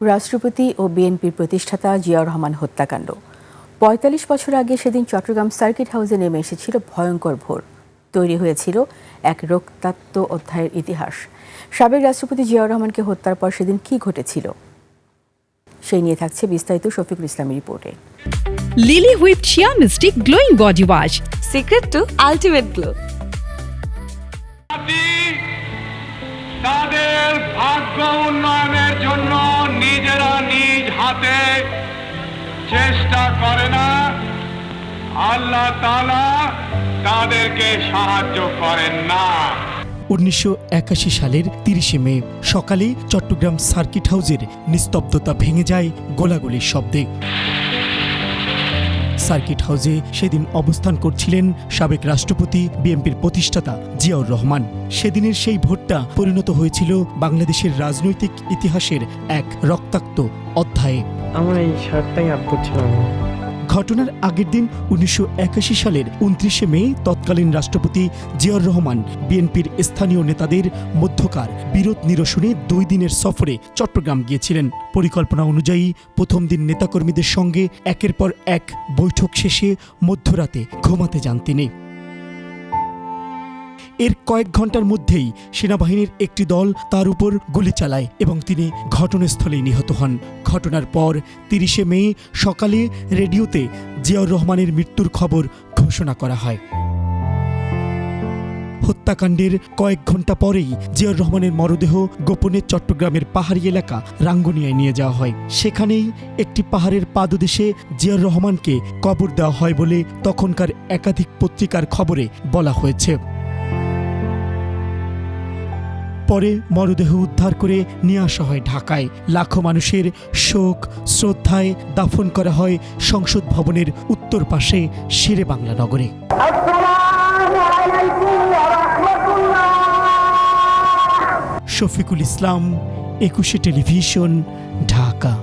রাষ্ট্রপতি ও বিএনপির প্রতিষ্ঠাতা জিয়াউর রহমান হত্যাকাণ্ড ৪৫ বছর আগে সেদিন চট্টগ্রাম সার্কিট হাউসে নেমে এসেছিল ভয়ঙ্কর ভোর। তৈরি হয়েছিল এক রক্তাক্ত অধ্যায়ের ইতিহাস। সাবেক রাষ্ট্রপতি জিয়াউর রহমানকে হত্যার পর সেদিন কি ঘটেছিল সেই নিয়ে থাকছে বিস্তারিত শফিকুল ইসলামের রিপোর্টে। Lily whipped shea mystic glowing body wash, secret to ultimate glow. তাদের ভাগ্য উন্নয়নের জন্য নিজেরা নিজ হাতে চেষ্টা করে না, আল্লাহ তাআলা তাদেরকে সাহায্য করেন না। ১৯৮১ সালের ৩০শে মে সকালে চট্টগ্রাম সার্কিট হাউসের নিস্তব্ধতা ভেঙে যায় গোলাগুলির শব্দে। সার্কিট হাউসে সেদিন অবস্থান করছিলেন সাবেক রাষ্ট্রপতি বিএনপির প্রতিষ্ঠাতা জিয়াউর রহমান। সেদিনের সেই ভোটটা পরিণত হয়েছিল বাংলাদেশের রাজনৈতিক ইতিহাসের এক রক্তাক্ত অধ্যায়ে। আমার এই শার্টটাই আপ করছিলাম। ঘটনার আগের দিন ১৯৮১ সালের ২৯শে মে তৎকালীন রাষ্ট্রপতি জিয়াউর রহমান বিএনপির স্থানীয় নেতাদের মধ্যকার বিরোধ নিরসনে ২ দিনের সফরে চট্টগ্রাম গিয়েছিলেন। পরিকল্পনা অনুযায়ী প্রথম দিন নেতাকর্মীদের সঙ্গে একের পর এক বৈঠক শেষে মধ্যরাতে ঘুমাতে যান তিনি। এর কয়েক ঘন্টার মধ্যেই সেনাবাহিনীর একটি দল তার উপর গুলি চালায় এবং তিনি ঘটনাস্থলেই নিহত হন। ঘটনার পর ৩০শে মে সকালে রেডিওতে জিয়াউর রহমানের মৃত্যুর খবর ঘোষণা করা হয়। হত্যাকাণ্ডের কয়েক ঘন্টা পরেই জিয়াউর রহমানের মরদেহ গোপনে চট্টগ্রামের পাহাড়ি এলাকা রাঙ্গুনিয়ায় নিয়ে যাওয়া হয়। সেখানেই একটি পাহাড়ের পাদদেশে জিয়াউর রহমানকে কবর দেওয়া হয় বলে তখনকার একাধিক পত্রিকার খবরে বলা হয়েছে। পরে মরদেহ উদ্ধার করে নিয়ে আসা হয় ঢাকায়। লাখো মানুষের শোক শ্রদ্ধায় দাফন করা হয় সংসদ ভবনের উত্তর পাশে শেরে বাংলা নগরে। শফিকুল ইসলাম, ২১শে টেলিভিশন, ঢাকা।